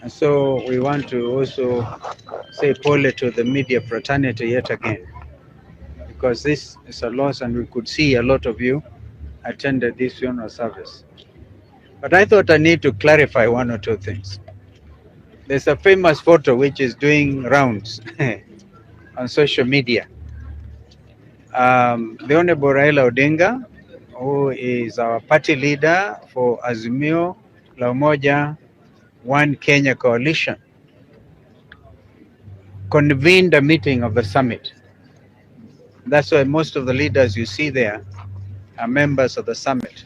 And so we want to also say pole to the media fraternity yet again, because this is a loss and we could see a lot of you attended this funeral service. But I thought I need to clarify one or two things. There's a famous photo which is doing rounds on social media. The Honorable Raila Odinga, who is our party leader for Azimio La Umoja One Kenya coalition, convened a meeting of the summit. That's why most of the leaders you see there are members of the summit.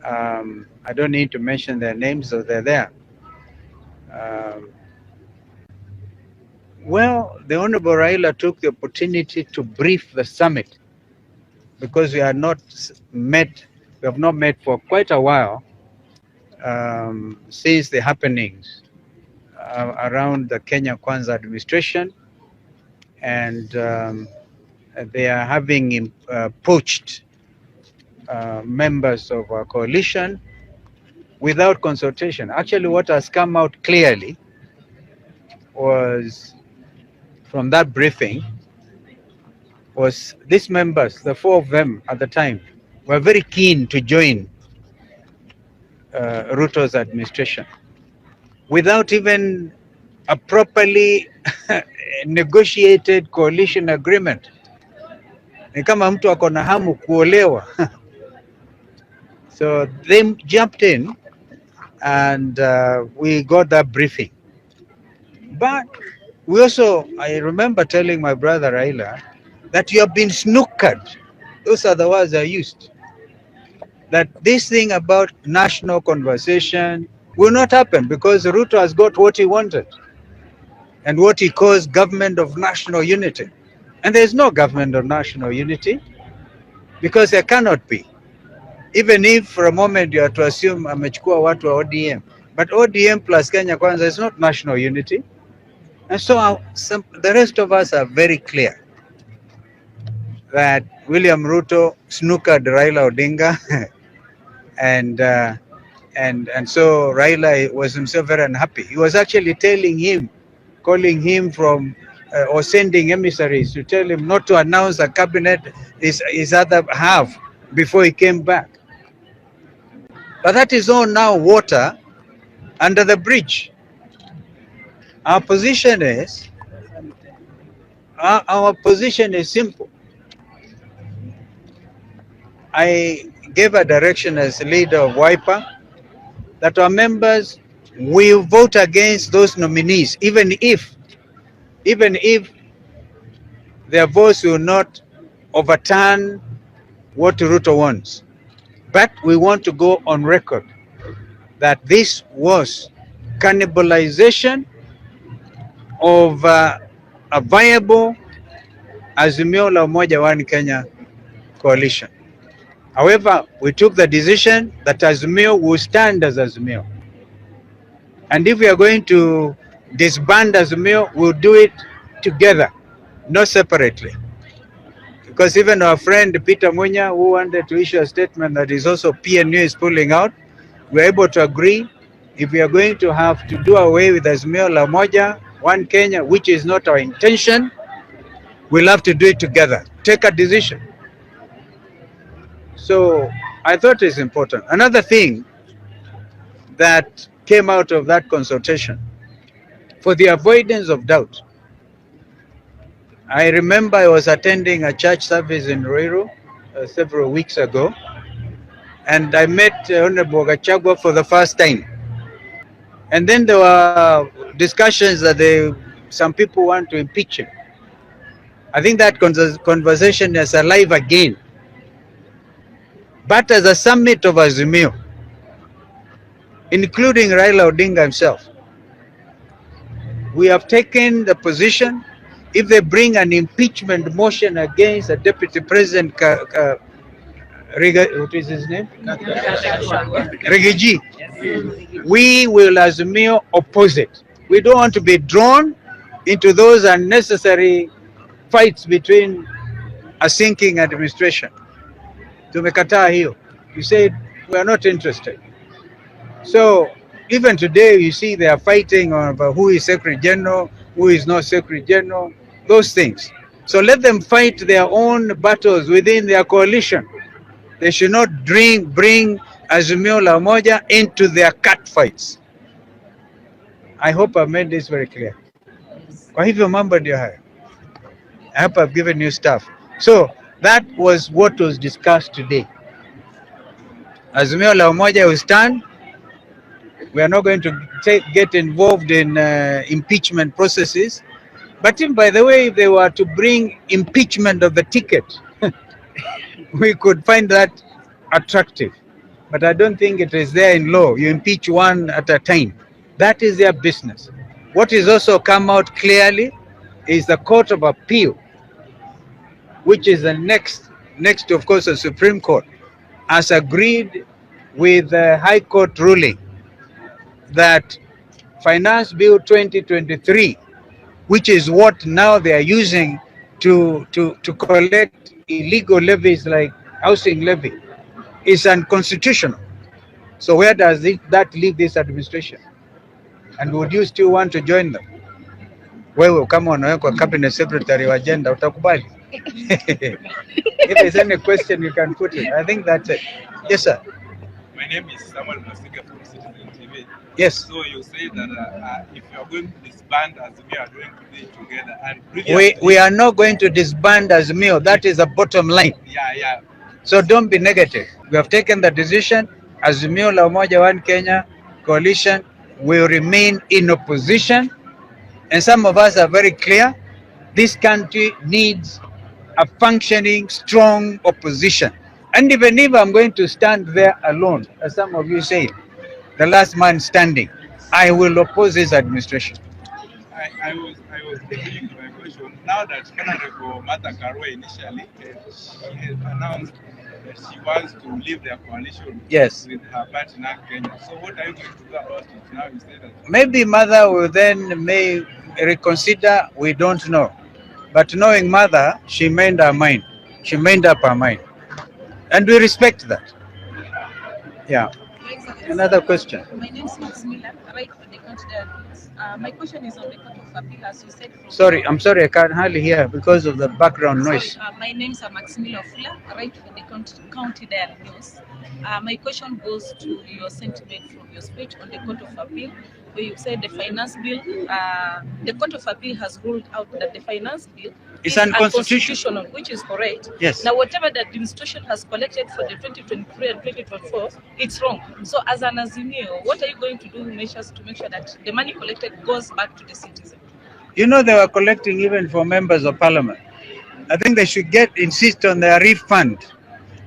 I don't need to mention their names, so they're there. Um, well, the Honorable Raila took the opportunity to brief the summit because we have not met for quite a while since the happenings around the Kenya Kwanza administration, and they are having poached members of our coalition without consultation. Actually, what has come out clearly was from that briefing was these members, the four of them at the time, were very keen to join Ruto's administration without even a properly negotiated coalition agreement. Ni kama mtu ako na hamu kuolewa. So they jumped in and we got that briefing. But we also, I remember telling my brother Raila that you have been snookered. Those are the words I used. That this thing about national conversation will not happen because Ruto has got what he wanted and what he calls government of national unity. And there is no government of national unity because there cannot be. Even if for a moment you are to assume amechukua watu wa ODM. But ODM plus Kenya Kwanza is not national unity. And so the rest of us are very clear that William Ruto snookered Raila Odinga and so Raila was himself very unhappy. He was actually calling him from or sending emissaries to tell him not to announce a cabinet his other half before he came back. But that is all now water under the bridge. Our position is simple. I gave a direction as leader of Wiper that our members will vote against those nominees, even if their votes will not overturn what Ruto wants. But we want to go on record that this was cannibalization of a viable Azimio La Umoja One Kenya coalition. However, we took the decision that Azimio will stand as Azimio. And if we are going to disband Azimio, we'll do it together, not separately. Because even our friend Peter Munya, who wanted to issue a statement that is also PNU is pulling out, we're able to agree if we are going to have to do away with Azimio La Umoja One Kenya, which is not our intention, we'll have to do it together. Take a decision. So I thought it's important. Another thing that came out of that consultation, for the avoidance of doubt, I remember I was attending a church service in Ruiru several weeks ago, and I met Honorable GACHAGUA for the first time. And then there were discussions that some people want to impeach him. I think that conversation is alive again. But as a summit of Azimio, including Raila Odinga himself, we have taken the position, if they bring an impeachment motion against the Deputy President, what is his name? Rigiji, we will Azimio oppose it. We don't want to be drawn into those unnecessary fights between a sinking administration. Tumekataa hiyo. We said we are not interested. So Even today, you see they are fighting over who is Secretary General, who is not Secretary General, those things. So let them fight their own battles within their coalition. They should not bring Azimio La Umoja into their cat fights. I hope I've made this very clear. Kwa hivyo mambo ndio hayo. I hope I've given you stuff. So that was what was discussed today. Azimio La Umoja will stand. We are not going to get involved in impeachment processes. But if, by the way, if they were to bring impeachment of the ticket, we could find that attractive. But I don't think it is there in law. You impeach one at a time. That is their business. What is also come out clearly is the Court of Appeal, which is the next of course, the Supreme Court, has agreed with the High Court ruling that Finance Bill 2023, which is what now they are using to collect illegal levies like housing levy, is unconstitutional. So where does that leave this administration? And would you still want to join them? Wewe kama unawekwa cabinet secretary wa agenda utakubali? If there's any question you can put it. I think that's it. Yes, sir. My name is Samuel Masiga from Citizen TV. Yes. So you say that if you are going to disband as we are doing today together, and we are not going to disband Azimio. That is the bottom line. Yeah. So don't be negative. We have taken the decision. Azimio La Umoja One Kenya coalition will remain in opposition, and some of us are very clear. This country needs a functioning, strong opposition. And even if I'm going to stand there alone, as some of you say, the last man standing, I will oppose this administration. I was thinking to my question. Now that Honorable Martha Karua initially she has announced that she wants to leave their coalition with her partner Kenya. So what are you going to do about it now? You say that maybe Mother will then may reconsider. We don't know. But knowing Mother, she made her mind. She made up her mind. And we respect that. Yeah. Another question. My name is Maximilian, right for the country diaries. My question is on the Court of Appeal, as you said. Sorry, I'm sorry, I can't hardly hear because of the background noise. My name is Maximilian Fula, right for the county diary news. My question goes to your sentiment from your speech on the Court of Appeal, where you said the finance bill, the Court of Appeal has ruled out that the finance bill is unconstitutional, which is correct. Yes. Now, whatever the administration has collected for the 2023 and 2024, it's wrong. So, as an Azimio, what are you going to do measures to make sure that the money collected goes back to the citizen? You know, they were collecting even for members of parliament. I think they should insist on their refund,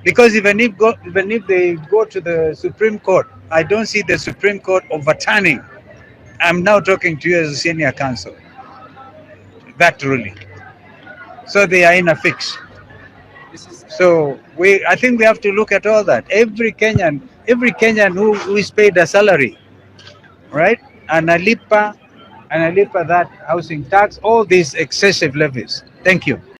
because even if they go to the Supreme Court, I don't see the Supreme Court overturning. I'm now talking to you as a senior counsel. That ruling. So they are in a fix. So I think we have to look at all that. Every Kenyan who is paid a salary, right? Analipa that housing tax, all these excessive levies. Thank you.